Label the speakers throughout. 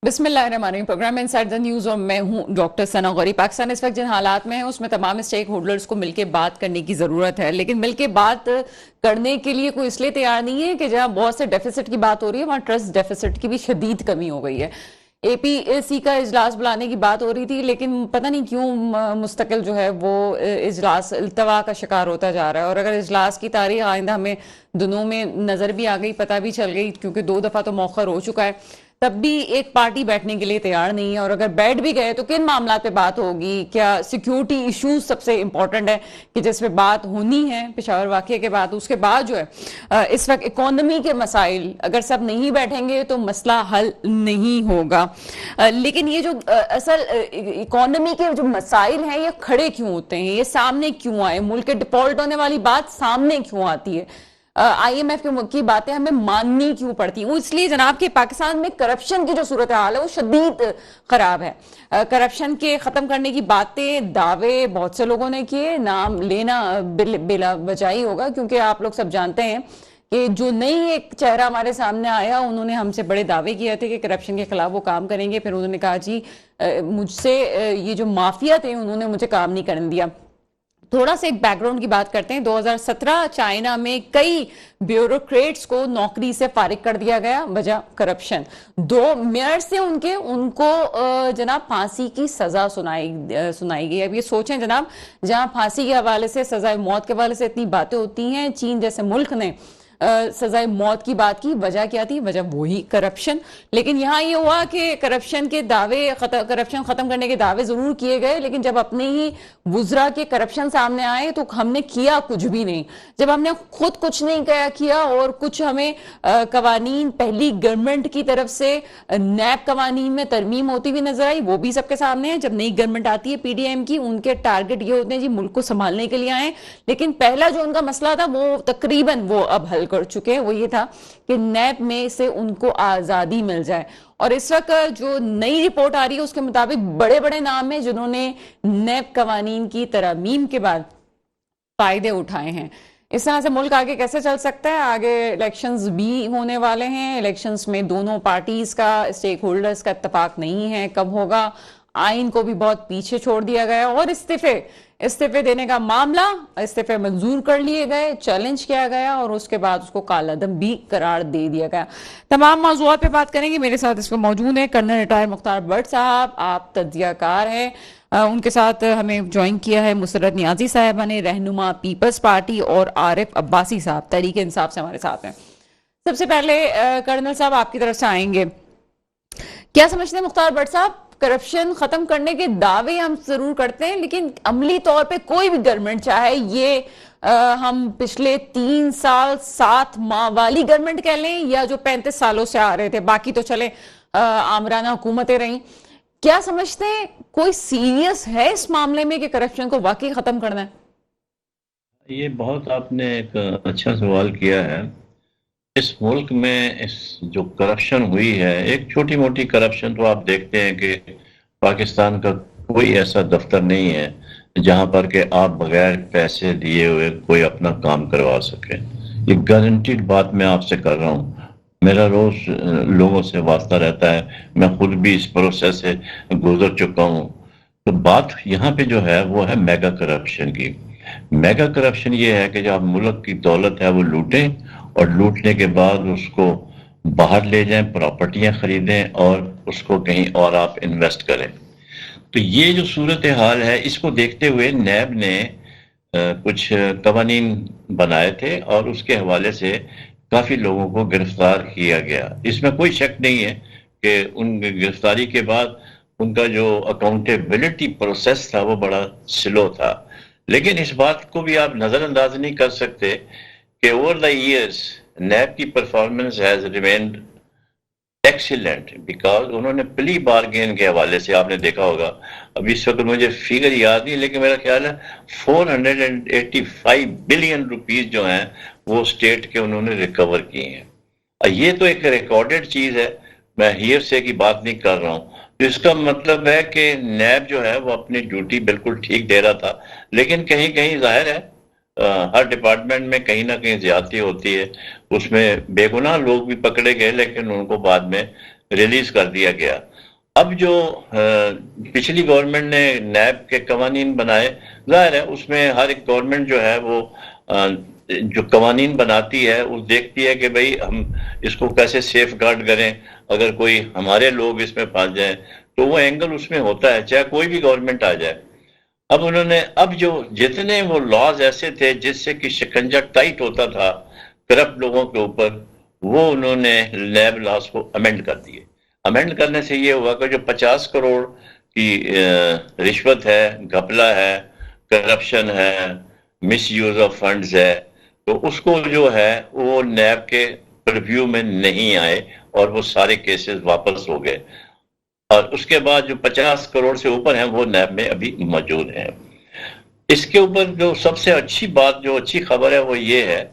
Speaker 1: بسم اللہ الرحمن الرحیم، پروگرام انسائیڈ دی نیوز اور میں ہوں ڈاکٹر ثنا غوری۔ پاکستان اس وقت جن حالات میں ہے اس میں تمام اسٹیک ہولڈرز کو مل کے بات کرنے کی ضرورت ہے، لیکن مل کے بات کرنے کے لیے کوئی اس لیے تیار نہیں ہے کہ جہاں بہت سے ڈیفیسٹ کی بات ہو رہی ہے وہاں ٹرسٹ ڈیفیسٹ کی بھی شدید کمی ہو گئی ہے۔ اے پی اے سی کا اجلاس بلانے کی بات ہو رہی تھی، لیکن پتہ نہیں کیوں مستقل جو ہے وہ اجلاس التوا کا شکار ہوتا جا رہا ہے، اور اگر اجلاس کی تاریخ آئندہ ہمیں دنوں میں نظر بھی آ گئی، پتہ بھی چل گئی، کیونکہ 2 دفعہ تو مؤخر ہو چکا ہے، تب بھی ایک پارٹی بیٹھنے کے لیے تیار نہیں ہے۔ اور اگر بیٹھ بھی گئے تو کن معاملات پہ بات ہوگی؟ کیا سیکیورٹی ایشوز سب سے امپورٹنٹ ہے کہ جس پہ بات ہونی ہے پشاور واقعے کے بعد؟ اس کے بعد جو ہے اس وقت اکانومی کے مسائل، اگر سب نہیں بیٹھیں گے تو مسئلہ حل نہیں ہوگا۔ لیکن یہ جو اصل اکانومی کے جو مسائل ہیں یہ کھڑے کیوں ہوتے ہیں؟ یہ سامنے کیوں آئے؟ ملک کے ڈیفالٹ ہونے والی بات سامنے کیوں آتی ہے؟ آئی ایم ایف کی باتیں ہمیں ماننی کیوں پڑتی ہیں؟ وہ اس لیے جناب کہ پاکستان میں کرپشن کی جو صورتحال ہے وہ شدید خراب ہے۔ کرپشن کے ختم کرنے کی باتیں، دعوے بہت سے لوگوں نے کیے، نام لینا بلا وجہ ہی ہوگا، کیونکہ آپ لوگ سب جانتے ہیں کہ جو نئی ایک چہرہ ہمارے سامنے آیا انہوں نے ہم سے بڑے دعوے کیے تھے کہ کرپشن کے خلاف وہ کام کریں گے، پھر انہوں نے کہا جی مجھ سے یہ جو مافیا تھے انہوں نے مجھے کام نہیں کرنے دیا۔ تھوڑا سا ایک بیک گراؤنڈ کی بات کرتے ہیں۔ 2017 چائنا میں کئی بیوروکریٹس کو نوکری سے فارغ کر دیا گیا، وجہ کرپشن۔ 2 میئر سے ان کو جناب پھانسی کی سزا سنائی گئی۔ اب یہ سوچیں جناب، جہاں پھانسی کے حوالے سے، سزائے موت کے حوالے سے اتنی باتیں ہوتی ہیں، چین جیسے ملک نے سزائے موت کی بات کی، وجہ کیا تھی؟ وجہ وہی کرپشن۔ لیکن یہاں یہ ہوا کہ کرپشن ختم کرنے کے دعوے ضرور کیے گئے، لیکن جب اپنے ہی وزراء کے کرپشن سامنے آئے تو ہم نے کیا کچھ بھی نہیں۔ جب ہم نے خود کچھ نہیں کیا اور کچھ ہمیں قوانین پہلی گورنمنٹ کی طرف سے نیب قوانین میں ترمیم ہوتی ہوئی نظر آئی، وہ بھی سب کے سامنے ہے۔ جب نئی گورنمنٹ آتی ہے پی ڈی ایم کی، ان کے ٹارگٹ یہ ہوتے ہیں جی ملک کو سنبھالنے کے لیے آئے، لیکن پہلا جو ان کا مسئلہ تھا وہ تقریباً وہ اب حل کر چکے ہیں۔ وہ یہ تھا کہ نیب میں سے ان کو آزادی مل جائے، اور اس وقت جو نئی رپورٹ آ رہی ہے اس کے مطابق بڑے بڑے نام ہیں جنہوں نے نیب قوانین کی ترامیم کے بعد فائدے اٹھائے ہیں۔ اس طرح سے ملک آگے کیسے چل سکتا ہے؟ آگے الیکشنز بھی ہونے والے ہیں، الیکشنز میں دونوں پارٹیز کا، اسٹیک ہولڈرز کا اتفاق نہیں ہے کب ہوگا۔ آئین کو بھی بہت پیچھے چھوڑ دیا گیا، اور استعفے دینے کا معاملہ، استعفے منظور کر لیے گئے، چیلنج کیا گیا، اور اس کے بعد اس کو کالعدم بھی قرار دے دیا گیا۔ تمام موضوعات پہ بات کریں گے۔ میرے ساتھ اس کو موجود ہیں کرنل ریٹائر مختار بٹ صاحب، آپ تجزیہ کار ہیں، ان کے ساتھ ہمیں جوائن کیا ہے مسرت نیازی صاحبہ نے، رہنما پیپلز پارٹی، اور عارف عباسی صاحب تحریک انصاف سے ہمارے ساتھ ہیں۔ سب سے پہلے کرنل صاحب آپ کی طرف سے آئیں گے، کیا سمجھتے ہیں مختار بٹ صاحب؟ کرپشن ختم کرنے کے دعوے ہم ضرور کرتے ہیں، لیکن عملی طور پہ کوئی بھی گورنمنٹ، چاہے یہ ہم پچھلے 3 سال 7 ماہ والی گورنمنٹ کہہ لیں یا جو 35 سالوں سے آ رہے تھے، باقی تو چلے آمرانہ حکومتیں رہیں، کیا سمجھتے ہیں کوئی سیریس ہے اس معاملے میں کہ کرپشن کو واقعی ختم کرنا ہے؟
Speaker 2: یہ بہت آپ نے ایک اچھا سوال کیا ہے۔ اس ملک میں جو کرپشن ہوئی ہے، ایک چھوٹی موٹی کرپشن تو آپ دیکھتے ہیں کہ پاکستان کا کوئی ایسا دفتر نہیں ہے جہاں پر کہ آپ بغیر پیسے دیے ہوئے کوئی اپنا کام کروا سکے۔ یہ گارنٹیڈ بات میں آپ سے کر رہا ہوں، میرا روز لوگوں سے واسطہ رہتا ہے، میں خود بھی اس پروسیس سے گزر چکا ہوں۔ تو بات یہاں پہ جو ہے وہ ہے میگا کرپشن کی۔ میگا کرپشن یہ ہے کہ جب ملک کی دولت ہے وہ لوٹیں، اور لوٹنے کے بعد اس کو باہر لے جائیں، پراپرٹیاں خریدیں، اور اس کو کہیں اور آپ انویسٹ کریں۔ تو یہ جو صورتحال ہے، اس کو دیکھتے ہوئے نیب نے کچھ قوانین بنائے تھے، اور اس کے حوالے سے کافی لوگوں کو گرفتار کیا گیا۔ اس میں کوئی شک نہیں ہے کہ ان گرفتاری کے بعد ان کا جو اکاؤنٹیبلٹی پروسیس تھا وہ بڑا سلو تھا۔ لیکن اس بات کو بھی آپ نظر انداز نہیں کر سکتے کہ اوور دا ایئرس نیب کی performance has remained excellent, because انہوں نے پلی بارگین کے حوالے سے آپ نے دیکھا ہوگا، اب اس وقت مجھے فگر یاد نہیں، لیکن میرا خیال ہے 485 بلین روپیز جو ہیں وہ اسٹیٹ کے انہوں نے ریکور کیے ہیں۔ یہ تو ایک ریکارڈڈ چیز ہے، میں ہیئر سے کی بات نہیں کر رہا ہوں۔ اس کا مطلب ہے کہ نیب جو ہے وہ اپنی ڈیوٹی بالکل ٹھیک دے رہا تھا، لیکن کہیں کہیں ظاہر ہے ہر ڈپارٹمنٹ میں کہیں نہ کہیں زیادتی ہوتی ہے، اس میں بے گناہ لوگ بھی پکڑے گئے لیکن ان کو بعد میں ریلیز کر دیا گیا۔ اب جو پچھلی گورنمنٹ نے نیب کے قوانین بنائے، ظاہر ہے اس میں ہر ایک گورنمنٹ جو ہے وہ جو قوانین بناتی ہے وہ دیکھتی ہے کہ بھئی ہم اس کو کیسے سیف گارڈ کریں، اگر کوئی ہمارے لوگ اس میں پھنس جائیں تو وہ اینگل اس میں ہوتا ہے، چاہے کوئی بھی گورنمنٹ آ جائے۔ اب جو جتنے وہ لاز ایسے تھے جس سے کہ شکنجہ ٹائٹ ہوتا تھا کرپٹ لوگوں کے اوپر، وہ انہوں نے نیب لاز کو امینڈ کر دیے۔ امینڈ کرنے سے یہ ہوا کہ جو 50 کروڑ کی رشوت ہے، گھپلا ہے، کرپشن ہے، مس یوز آف فنڈز ہے، تو اس کو جو ہے وہ نیب کے پرویو میں نہیں آئے اور وہ سارے کیسز واپس ہو گئے، اور اس کے بعد جو 50 کروڑ سے اوپر ہیں وہ نیب میں ابھی موجود ہیں۔ اس کے اوپر جو سب سے اچھی بات، جو اچھی خبر ہے وہ یہ ہے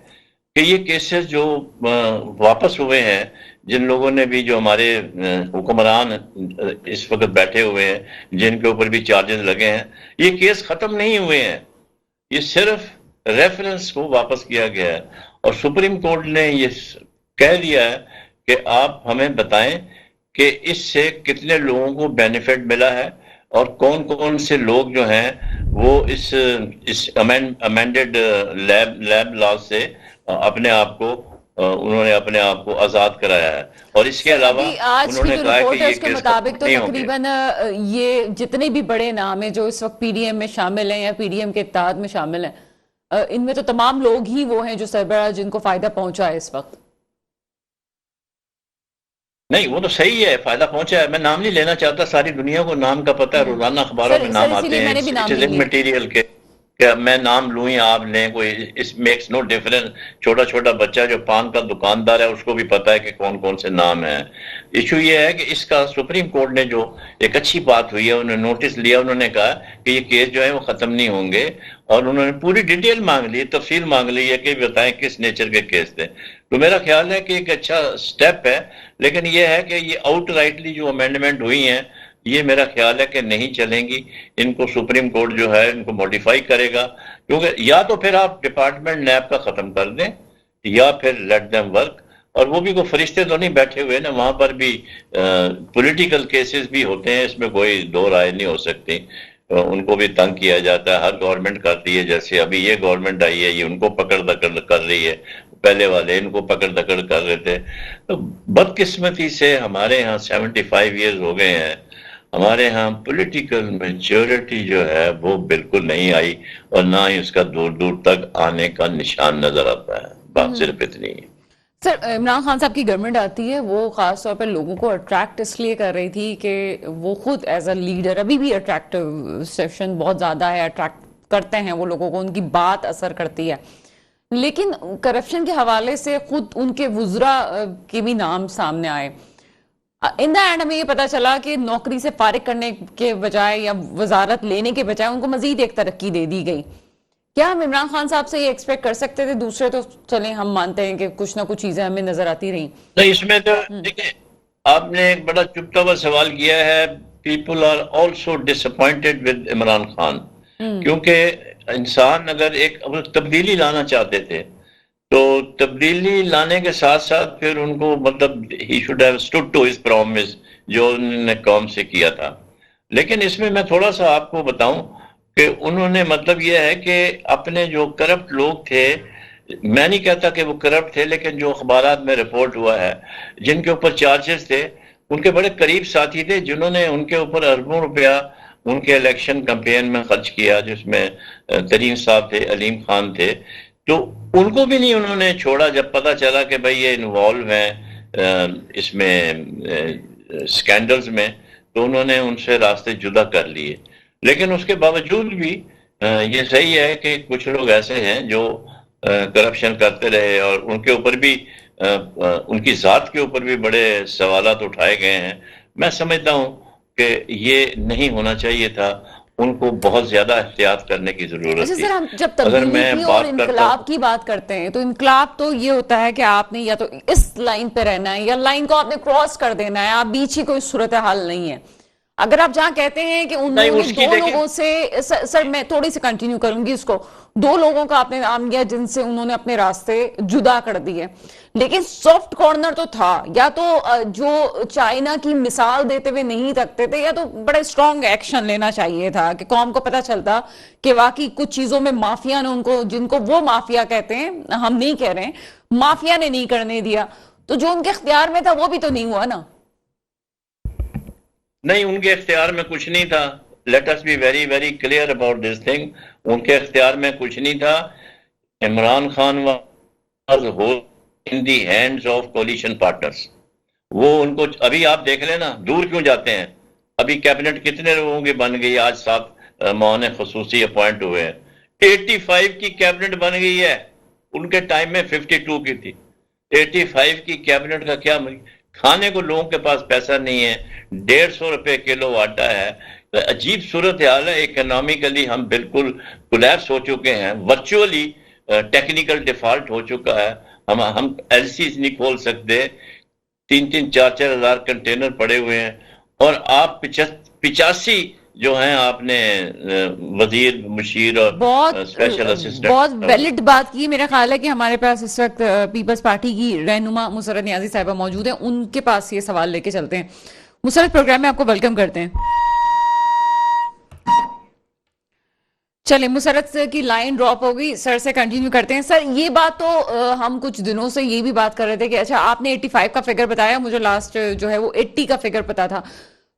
Speaker 2: کہ یہ کیسز جو واپس ہوئے ہیں، جن لوگوں نے بھی، جو ہمارے حکمران اس وقت بیٹھے ہوئے ہیں جن کے اوپر بھی چارجز لگے ہیں، یہ کیس ختم نہیں ہوئے ہیں، یہ صرف ریفرنس کو واپس کیا گیا ہے، اور سپریم کورٹ نے یہ کہہ دیا ہے کہ آپ ہمیں بتائیں کہ اس سے کتنے لوگوں کو بینیفٹ ملا ہے، اور کون کون سے لوگ جو ہیں وہ اس امینڈڈ لیب لا سے اپنے آپ کو انہوں نے اپنے آپ کو آزاد کرایا ہے، اور اس کے علاوہ
Speaker 1: ابھی آج
Speaker 2: انہوں
Speaker 1: کی
Speaker 2: نے
Speaker 1: جو
Speaker 2: کہا کہ
Speaker 1: رپورٹ ہے
Speaker 2: یہ
Speaker 1: اس کے
Speaker 2: کیس
Speaker 1: مطابق تو
Speaker 2: نہیں ہوں گے۔
Speaker 1: تقریباً یہ جتنے بھی بڑے نام ہیں جو اس وقت پی ڈی ایم میں شامل ہیں یا پی ڈی ایم کے اتحاد میں شامل ہیں، ان میں تو تمام لوگ ہی وہ ہیں جو سربراہ جن کو فائدہ پہنچا ہے اس وقت۔
Speaker 2: نہیں، وہ تو صحیح ہے، فائدہ پہنچا ہے، میں نام نہیں لینا چاہتا، ساری دنیا کو نام کا پتہ ہے، روزانہ اخباروں میں
Speaker 1: سر
Speaker 2: نام
Speaker 1: اسی لیے
Speaker 2: آتے
Speaker 1: میں
Speaker 2: ہیں،
Speaker 1: نے بھی
Speaker 2: اٹ
Speaker 1: نام
Speaker 2: از
Speaker 1: نہیں
Speaker 2: ان
Speaker 1: لیے۔
Speaker 2: مٹیریل کہ میں نام لوں یا آپ لیں، کوئی اس میکس نو ڈیفرنس۔ چھوٹا چھوٹا بچہ جو پان کا دکاندار ہے اس کو بھی پتا ہے کہ کون کون سے نام ہیں۔ ایشو یہ ہے کہ اس کا سپریم کورٹ نے جو ایک اچھی بات ہوئی ہے، انہوں نے نوٹس لیا، انہوں نے کہا کہ یہ کیس جو ہے وہ ختم نہیں ہوں گے، اور انہوں نے پوری ڈیٹیل مانگ لی، تفصیل مانگ لی ہے کہ بتائیں کس نیچر کے کیس تھے۔ تو میرا خیال ہے کہ ایک اچھا سٹیپ ہے، لیکن یہ ہے کہ یہ آؤٹ رائٹلی جو امینڈمنٹ ہوئی ہیں، یہ میرا خیال ہے کہ نہیں چلیں گی، ان کو سپریم کورٹ جو ہے ان کو موڈیفائی کرے گا، کیونکہ یا تو پھر آپ ڈپارٹمنٹ نیب کا ختم کر دیں یا پھر لیٹ دیم ورک، اور وہ بھی کوئی فرشتے تو نہیں بیٹھے ہوئے نا، وہاں پر بھی پولیٹیکل کیسز بھی ہوتے ہیں، اس میں کوئی دو رائے نہیں ہو سکتی، ان کو بھی تنگ کیا جاتا ہے، ہر گورنمنٹ کرتی ہے، جیسے ابھی یہ گورنمنٹ آئی ہے یہ ان کو پکڑ دکڑ کر رہی ہے، پہلے والے ان کو پکڑ دکڑ کر رہے تھے۔ تو بدقسمتی سے ہمارے ہاں 75 ایئرز ہو گئے ہیں، ہمارے ہاں پولیٹیکل میچورٹی جو ہے وہ بالکل نہیں آئی، اور نہ ہی اس کا دور دور تک آنے کا نشان نظر آتا ہے۔ بات صرف اتنی ہے۔
Speaker 1: سر عمران خان صاحب کی گورنمنٹ آتی ہے، وہ خاص طور پر لوگوں کو اٹریکٹ اس لیے کر رہی تھی کہ وہ خود ایز اے لیڈر ابھی بھی اٹریکٹیو سیکشن بہت زیادہ ہے، اٹریکٹ کرتے ہیں وہ لوگوں کو، ان کی بات اثر کرتی ہے، لیکن کرپشن کے حوالے سے خود ان کے وزراء کے بھی نام سامنے آئے۔ ان دا اینڈ ہمیں یہ پتا چلا کہ نوکری سے فارغ کرنے کے بجائے یا وزارت لینے کے بجائے ان کو مزید ایک ترقی دے دی گئی۔ کیا ہم عمران خان صاحب سے یہ ایکسپیکٹ کر سکتے تھے؟ دوسرے تو چلیں ہم مانتے ہیں کہ کچھ نہ کچھ چیزیں ہمیں نظر آتی رہیں۔
Speaker 2: نہیں، اس میں تو دیکھیں، آپ نے ایک بڑا چپتا ہوا سوال کیا ہے۔ People are also disappointed with Imran Khan, کیونکہ انسان اگر ایک تبدیلی لانا چاہتے تھے تو تبدیلی لانے کے ساتھ ساتھ پھر ان کو مطلب he should have stood to his promise جو انہوں نے قوم سے کیا تھا۔ لیکن اس میں میں تھوڑا سا آپ کو بتاؤں کہ انہوں نے مطلب یہ ہے کہ اپنے جو کرپٹ لوگ تھے، میں نہیں کہتا کہ وہ کرپٹ تھے، لیکن جو اخبارات میں رپورٹ ہوا ہے جن کے اوپر چارجز تھے، ان کے بڑے قریب ساتھی تھے جنہوں نے ان کے اوپر اربوں روپیہ ان کے الیکشن کمپین میں خرچ کیا، جس میں ترین صاحب تھے، علیم خان تھے، تو ان کو بھی نہیں انہوں نے چھوڑا۔ جب پتا چلا کہ بھئی یہ انوالو ہیں اس میں سکینڈلز میں، تو انہوں نے ان سے راستے جدا کر لیے۔ لیکن اس کے باوجود بھی یہ صحیح ہے کہ کچھ لوگ ایسے ہیں جو کرپشن کرتے رہے، اور ان کے اوپر بھی ان کی ذات کے اوپر بھی بڑے سوالات اٹھائے گئے ہیں۔ میں سمجھتا ہوں کہ یہ نہیں ہونا چاہیے تھا، ان کو بہت زیادہ احتیاط کرنے کی ضرورت
Speaker 1: اچھا
Speaker 2: تھی۔
Speaker 1: سر، ہم جب
Speaker 2: اگر
Speaker 1: تبدیلی
Speaker 2: میں
Speaker 1: کی اور
Speaker 2: بات کرتا
Speaker 1: انقلاب کی بات کرتے ہیں تو انقلاب تو یہ ہوتا ہے کہ آپ نے یا تو اس لائن پہ رہنا ہے یا لائن کو آپ نے کراس کر دینا ہے، آپ بیچ ہی کوئی صورتحال نہیں ہے۔ اگر آپ جہاں کہتے ہیں کہ انہوں نے دو لوگوں سے، سر میں تھوڑی سی کنٹینیو کروں گی اس کو، دو لوگوں کا آپ نے نام لیا جن سے انہوں نے اپنے راستے جدا کر دیے، لیکن سافٹ کارنر تو تھا، یا تو جو چائنا کی مثال دیتے ہوئے نہیں تکتے تھے، یا تو بڑے سٹرونگ ایکشن لینا چاہیے تھا کہ قوم کو پتہ چلتا کہ واقعی کچھ چیزوں میں مافیا نے ان کو، جن کو وہ مافیا کہتے ہیں، ہم نہیں کہہ رہے ہیں، مافیا نے نہیں کرنے دیا، تو جو ان کے اختیار میں تھا وہ بھی تو نہیں ہوا نا۔
Speaker 2: نہیں، ان کے اختیار میں کچھ نہیں تھا. Let us be very very clear about this thing. ان کے اختیار میں کچھ نہیں تھا. Imran Khan was in the hands of coalition partners. وہ ان کو ابھی آپ دیکھ لیں نا، دور کیوں جاتے ہیں؟ ابھی کیبنٹ کتنے لوگوں کی بن گئی؟ آج 7 معاون خصوصی اپوائنٹ ہوئے ہیں. 85 کی کیبنٹ بن گئی ہے، ان کے ٹائم میں 52 کی تھی. 85 کی کیبنٹ کا کیا کھانے کو لوگوں کے پاس پیسہ نہیں ہے. 150 روپے کلو آٹا ہے. عجیب صورتحال ہے. اکنامیکلی ہم بالکل کولیپس ہو چکے ہیں. ورچولی ٹیکنیکل ڈیفالٹ ہو چکا ہے. ہم ایل سیز نہیں کھول سکتے. 3-3 4-4 ہزار کنٹینر پڑے ہوئے ہیں. اور آپ 85 جو ہیں آپ نے وزیر مشیر اور اسپیشل اسسٹنٹ،
Speaker 1: بہت ویلڈ بات کی. میرا خیال ہے کہ ہمارے پاس اس وقت پیپلز پارٹی کی رہنما مسرت نیازی صاحبہ موجود ہیں، ان کے پاس یہ سوال لے کے چلتے ہیں. مسرت، پروگرام میں آپ کو ویلکم کرتے ہیں. چلیں، مسرت کی لائن ڈراپ ہو گئی، سر سے کنٹینیو کرتے ہیں. سر، یہ بات تو ہم کچھ دنوں سے یہ بھی بات کر رہے تھے کہ اچھا آپ نے 85 کا فگر بتایا، مجھے لاسٹ جو ہے وہ 80 کا فگر پتا تھا،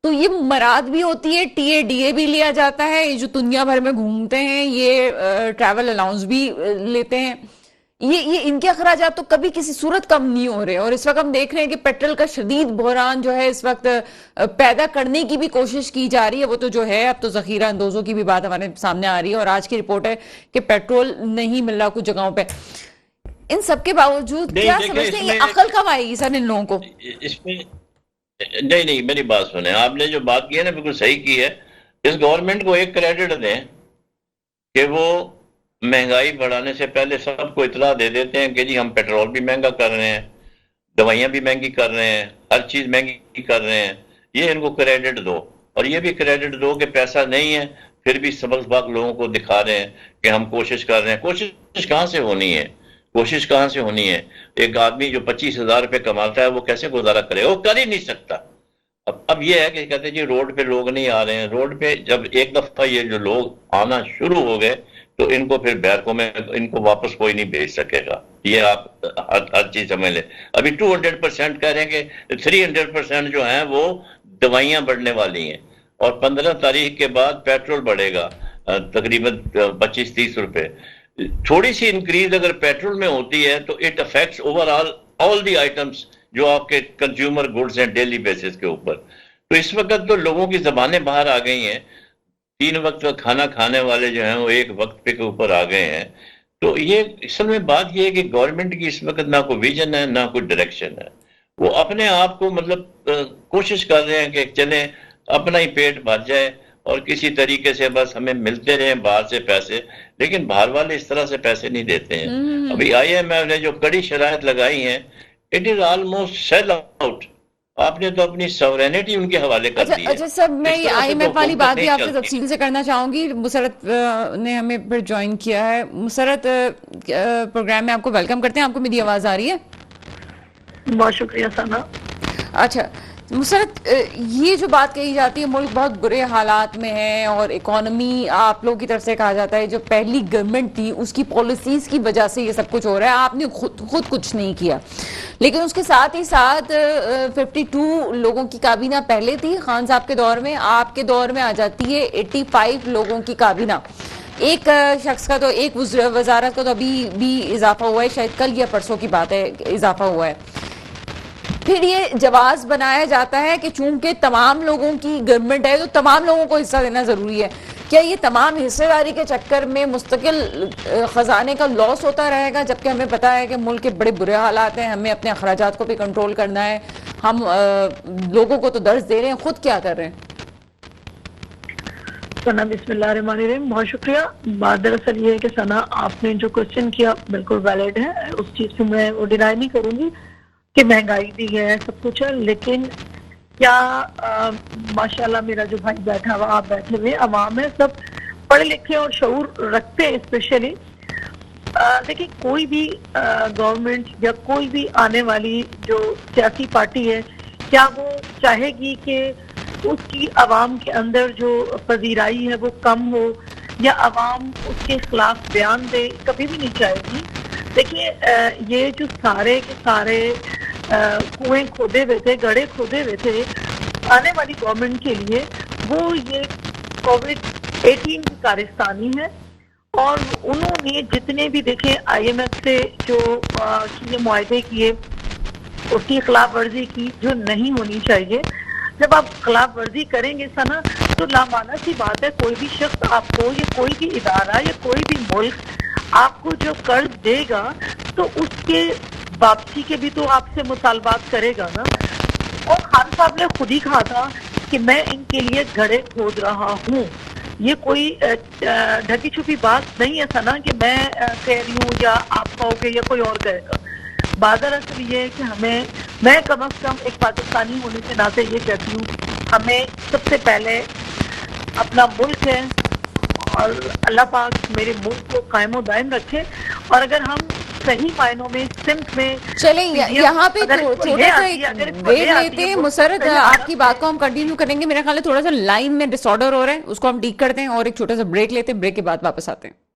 Speaker 1: تو یہ مراد بھی ہوتی ہے، ٹی اے ڈی اے بھی لیا جاتا ہے، یہ جو دنیا بھر میں گھومتے ہیں یہ ٹریول الاؤنس بھی لیتے ہیں، یہ ان کے اخراجات تو کبھی کسی صورت کم نہیں ہو رہے. اور اس وقت ہم دیکھ رہے ہیں کہ پیٹرول کا شدید بحران جو ہے اس وقت پیدا کرنے کی بھی کوشش کی جا رہی ہے. وہ تو جو ہے اب تو ذخیرہ اندوزوں کی بھی بات ہمارے سامنے آ رہی ہے، اور آج کی رپورٹ ہے کہ پیٹرول نہیں مل رہا کچھ جگہوں پہ. ان سب کے باوجود کیا سمجھتے ہیں یہ عقل کب آئے گی سر ان لوگوں کو؟
Speaker 2: اس میں نہیں، میری بات سنیں. آپ نے جو بات کی ہے نا بالکل صحیح کی ہے. اس گورنمنٹ کو ایک کریڈٹ دیں کہ وہ مہنگائی بڑھانے سے پہلے سب کو اطلاع دے دیتے ہیں کہ جی ہم پیٹرول بھی مہنگا کر رہے ہیں، دوائیاں بھی مہنگی کر رہے ہیں، ہر چیز مہنگی کر رہے ہیں. یہ ان کو کریڈٹ دو، اور یہ بھی کریڈٹ دو کہ پیسہ نہیں ہے پھر بھی سبز باغ لوگوں کو دکھا رہے ہیں کہ ہم کوشش کر رہے ہیں. کوشش کہاں سے ہونی ہے؟ کوشش کہاں سے ہونی ہے؟ ایک آدمی جو 25,000 روپے کماتا ہے وہ کیسے گزارا کرے؟ وہ کر ہی نہیں سکتا. اب یہ ہے کہ کہتے ہیں جی روڈ پہ لوگ نہیں آ رہے ہیں. روڈ پہ جب ایک دفعہ یہ جو لوگ آنا شروع ہو گئے تو ان کو پھر بیرکوں میں ان کو واپس کوئی نہیں بھیج سکے گا. یہ آپ ہر چیز سمجھ لیں. ابھی 200% کہہ رہے ہیں کہ 300% جو ہیں وہ دوائیاں بڑھنے والی ہیں، اور 15 تاریخ کے بعد پیٹرول بڑھے گا تقریباً 25-30 روپے. تھوڑی سی انکریز اگر پیٹرول میں ہوتی ہے تو it affects over all the items جو آپ کے کنزیومر گڈز ہیں ڈیلی بیسس کے اوپر. تو اس وقت تو لوگوں کی زبانیں باہر آ گئی ہیں. 3 وقت کا کھانا کھانے والے جو ہیں وہ 1 وقت پہ کے اوپر آ گئے ہیں. تو یہ اصل میں بات یہ ہے کہ گورنمنٹ کی اس وقت نہ کوئی ویژن ہے نہ کوئی ڈائریکشن ہے. وہ اپنے آپ کو مطلب کوشش کر رہے ہیں کہ چلیں اپنا ہی پیٹ بھر جائے اور کسی طریقے سے بس ہمیں ملتے رہیں باہر سے پیسے، لیکن باہر والے اس طرح سے پیسے نہیں دیتے ہیں. ابھی IMF نے جو کڑی شرائط لگائی ہیں، it is almost sell out. آپ نے تو اپنی سورینٹی ان کے حوالے کر دی ہے.
Speaker 1: اچھا سر، میں یہ IMF والی بات بھی آپ سے تفصیل سے کرنا چاہوں گی. مسرت نے ہمیں پھر جوائن کیا ہے. مسرت، پروگرام میں آپ کو ویلکم کرتے ہیں. آپ کو میری آواز آ رہی ہے؟
Speaker 3: بہت شکریہ ثنا.
Speaker 1: اچھا مسرت، یہ جو بات کہی جاتی ہے ملک بہت برے حالات میں ہے، اور اکانومی آپ لوگ کی طرف سے کہا جاتا ہے جو پہلی گورنمنٹ تھی اس کی پالیسیز کی وجہ سے یہ سب کچھ ہو رہا ہے، آپ نے خود کچھ نہیں کیا. لیکن اس کے ساتھ ہی ساتھ 52 لوگوں کی کابینہ پہلے تھی خان صاحب کے دور میں، آپ کے دور میں آ جاتی ہے 85 لوگوں کی کابینہ. ایک شخص کا تو، ایک وزارت کا تو ابھی بھی اضافہ ہوا ہے، شاید کل یا پرسوں کی بات ہے اضافہ ہوا ہے. پھر یہ جواز بنایا جاتا ہے کہ چونکہ تمام لوگوں کی گورنمنٹ ہے تو تمام لوگوں کو حصہ دینا ضروری ہے. کیا یہ تمام حصہ داری کے چکر میں مستقل خزانے کا لاس ہوتا رہے گا، جبکہ ہمیں پتا ہے کہ ملک کے بڑے برے حالات ہیں، ہمیں اپنے اخراجات کو بھی کنٹرول کرنا ہے، ہم لوگوں کو تو درس دے رہے ہیں، خود کیا کر رہے ہیں؟
Speaker 3: ثنا، بسم اللہ الرحمن الرحیم. بہت شکریہ. بات دراصل یہ ہے کہ ثنا آپ نے جو کوشچن کیا بالکل ویلڈ ہے، اس چیز سے میں وہ ڈینائی نہیں کروں گی کہ مہنگائی بھی ہے، سب کچھ ہے، لیکن کیا ماشاءاللہ میرا جو بھائی بیٹھا ہوا، آپ بیٹھے ہوئے، عوام ہے، سب پڑھے لکھے اور شعور رکھتے ہیں اسپیشلی. دیکھیں کوئی بھی گورنمنٹ یا کوئی بھی آنے والی جو سیاسی پارٹی ہے، کیا وہ چاہے گی کہ اس کی عوام کے اندر جو پذیرائی ہے وہ کم ہو یا عوام اس کے خلاف بیان دے؟ کبھی بھی نہیں چاہے گی. دیکھیے یہ جو سارے کے سارے کنویں کھودے ہوئے تھے، گڑھے کھودے ہوئے تھے آنے والی گورنمنٹ کے لیے، وہ یہ کووڈ-18 کی کارستانی ہے. اور انہوں نے جتنے بھی دیکھیں آئی ایم ایف سے جو چیزیں معاہدے کیے، اس کی خلاف ورزی کی جو نہیں ہونی چاہیے. جب آپ خلاف ورزی کریں گے سنا تو لامعنی سی بات ہے، کوئی بھی شخص آپ کو یا کوئی بھی ادارہ یا کوئی بھی ملک آپ کو جو قرض دے گا تو اس کے واپسی کے بھی تو آپ سے مطالبات کرے گا نا. اور خان صاحب نے خود ہی کہا تھا کہ میں ان کے لیے گھڑے کھود رہا ہوں. یہ کوئی ڈھکی چھپی بات نہیں ہے سنا کہ میں کہہ رہی ہوں یا آپ کہو گے یا کوئی اور کہے گا. بادراصل یہ ہے کہ میں کم از کم ایک پاکستانی ہونے کے ناطے یہ کہتی ہوں، ہمیں سب سے پہلے اپنا ملک ہے اور اللہ پاک میرے ملک کو قائم و دائم رکھے. اور اگر ہم صحیح معنوں میں سمت میں
Speaker 1: چلیں یہاں پہ تھوڑا سا ایک بریک لیتے ہیں. مسرت آپ کی بات کو ہم کنٹینیو کریں گے. میرا خیال ہے تھوڑا سا لائن میں ڈس آرڈر ہو رہا ہے، اس کو ہم ٹھیک کرتے ہیں اور ایک چھوٹا سا بریک لیتے ہیں. بریک کے بعد واپس آتے ہیں.